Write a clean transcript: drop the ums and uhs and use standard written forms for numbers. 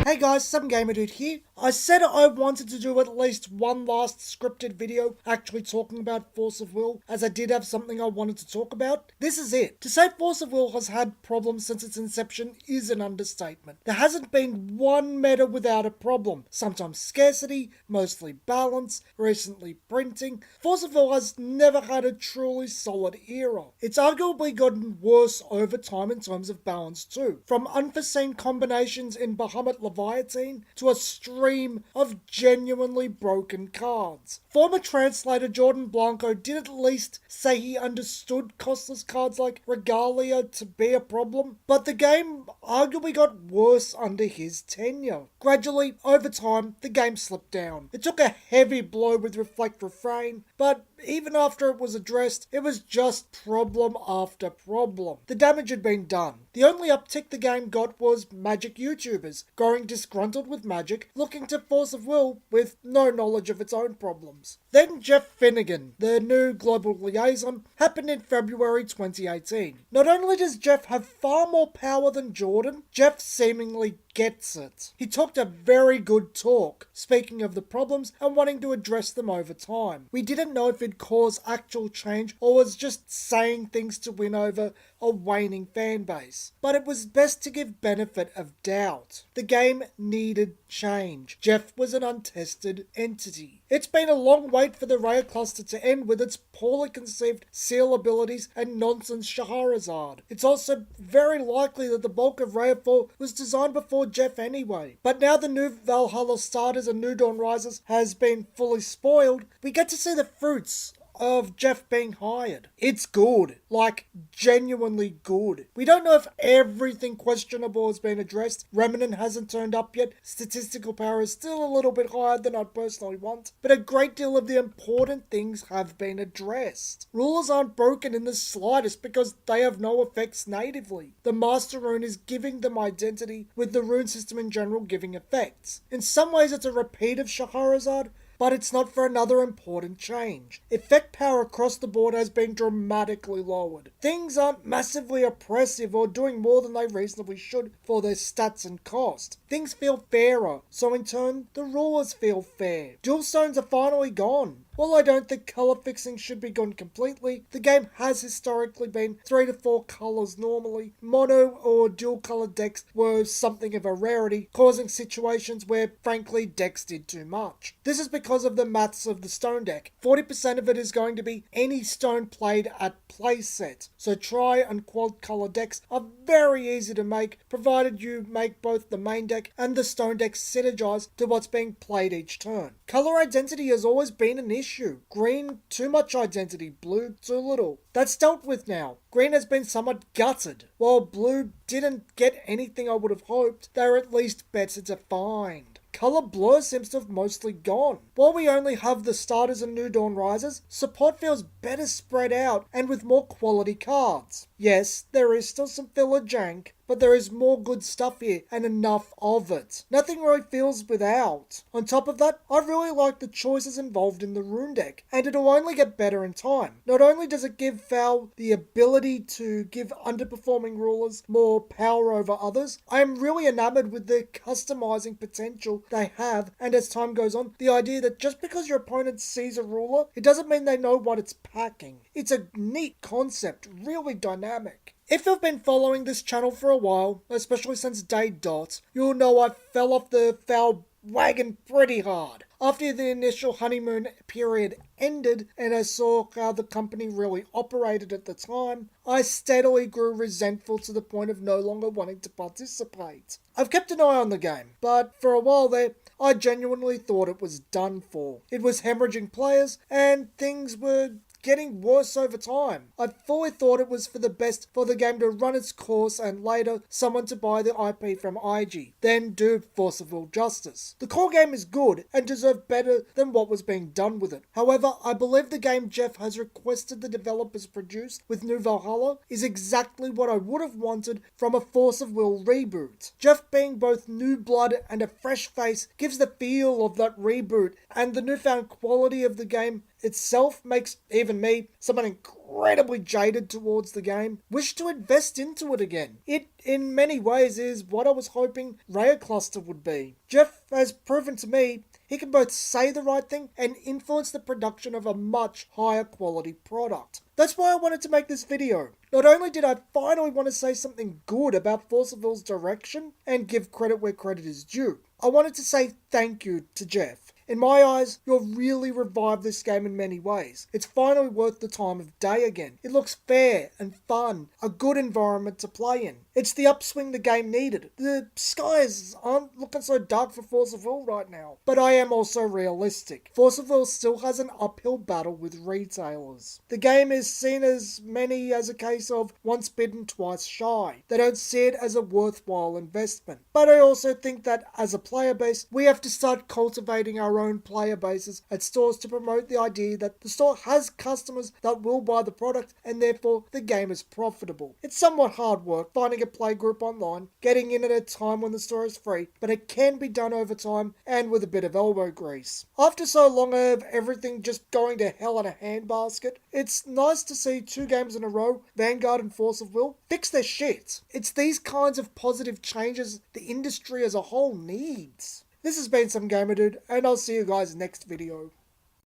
Hey guys, some gamer dude here. I said I wanted to do at least one last scripted video actually talking about Force of Will, as I did have something I wanted to talk about. This is it. To say Force of Will has had problems since its inception is an understatement. There hasn't been one meta without a problem. Sometimes scarcity, mostly balance, recently printing. Force of Will has never had a truly solid era. It's arguably gotten worse over time in terms of balance too. From unforeseen combinations in Bahamut Leviathan to a stream of genuinely broken cards. Former translator Jordan Blanco did at least say he understood costless cards like Regalia to be a problem, but the game arguably got worse under his tenure. Gradually, over time, the game slipped down. It took a heavy blow with Reflect Refrain, but even after it was addressed, it was just problem after problem. The damage had been done. The only uptick the game got was Magic YouTubers, growing disgruntled with Magic, looking to Force of Will with no knowledge of its own problems. Then Jeff Finnegan, the new global liaison, happened in February 2018. Not only does Jeff have far more power than Jordan, Jeff seemingly gets it. He talked a very good talk, speaking of the problems and wanting to address them over time. We didn't know if it'd cause actual change or was just saying things to win over a waning fan base. But it was best to give benefit of doubt. The game needed change. Jeff was an untested entity. It's been a long wait for the Raya cluster to end with its poorly conceived seal abilities and nonsense Shahrazad. It's also very likely that the bulk of Raya 4 was designed before Jeff anyway. But now the new Valhalla starters and New Dawn Risers has been fully spoiled, we get to see the fruits of Jeff being hired. It's good. Like, genuinely good. We don't know if everything questionable has been addressed. Remnant hasn't turned up yet. Statistical power is still a little bit higher than I'd personally want. But a great deal of the important things have been addressed. Rulers aren't broken in the slightest because they have no effects natively. The Master Rune is giving them identity, with the rune system in general giving effects. In some ways it's a repeat of Shahrazad, but it's not for another important change. Effect power across the board has been dramatically lowered. Things aren't massively oppressive or doing more than they reasonably should for their stats and cost. Things feel fairer, so in turn, the rulers feel fair. Dual stones are finally gone. While I don't think colour fixing should be gone completely, the game has historically been 3 to 4 colours normally. Mono or dual colour decks were something of a rarity, causing situations where, frankly, decks did too much. This is because of the maths of the stone deck. 40% of it is going to be any stone played at playset, so tri and quad colour decks are very easy to make, provided you make both the main deck and the stone deck synergize to what's being played each turn. Colour identity has always been an issue. Green, too much identity. Blue, too little. That's dealt with now. Green has been somewhat gutted. While blue didn't get anything I would have hoped, they're at least better defined. Colour blur seems to have mostly gone. While we only have the starters and New Dawn Risers, support feels better spread out and with more quality cards. Yes, there is still some filler jank, but there is more good stuff here and enough of it. Nothing really feels without. On top of that, I really like the choices involved in the rune deck, and it'll only get better in time. Not only does it give Val the ability to give underperforming rulers more power over others, I am really enamored with the customizing potential they have, and as time goes on, the idea that just because your opponent sees a ruler, it doesn't mean they know what it's packing. It's a neat concept, really dynamic. If you've been following this channel for a while, especially since day dot, you'll know I fell off the Val wagon pretty hard. After the initial honeymoon period ended and I saw how the company really operated at the time, I steadily grew resentful to the point of no longer wanting to participate. I've kept an eye on the game, but for a while there, I genuinely thought it was done for. It was hemorrhaging players and things were getting worse over time. I fully thought it was for the best for the game to run its course and later someone to buy the IP from IG, then do Force of Will justice. The core game is good and deserved better than what was being done with it. However, I believe the game Jeff has requested the developers produce with New Valhalla is exactly what I would have wanted from a Force of Will reboot. Jeff being both new blood and a fresh face gives the feel of that reboot, and the newfound quality of the game itself makes even me, someone incredibly jaded towards the game, wish to invest into it again. It, in many ways, is what I was hoping Raya Cluster would be. Jeff has proven to me he can both say the right thing and influence the production of a much higher quality product. That's why I wanted to make this video. Not only did I finally want to say something good about Forceville's direction and give credit where credit is due, I wanted to say thank you to Jeff. In my eyes, you've really revived this game in many ways. It's finally worth the time of day again. It looks fair and fun, a good environment to play in. It's the upswing the game needed. The skies aren't looking so dark for Forceville right now. But I am also realistic. Forceville still has an uphill battle with retailers. The game is seen as many as a case of once bitten, twice shy. They don't see it as a worthwhile investment. But I also think that as a player base, we have to start cultivating our own player bases at stores to promote the idea that the store has customers that will buy the product and therefore the game is profitable. It's somewhat hard work finding a play group online, getting in at a time when the store is free, but it can be done over time and with a bit of elbow grease. After so long of everything just going to hell in a handbasket, it's nice to see 2 games in a row, Vanguard and Force of Will, fix their shit. It's these kinds of positive changes the industry as a whole needs. This has been Some Gamer Dude, and I'll see you guys next video.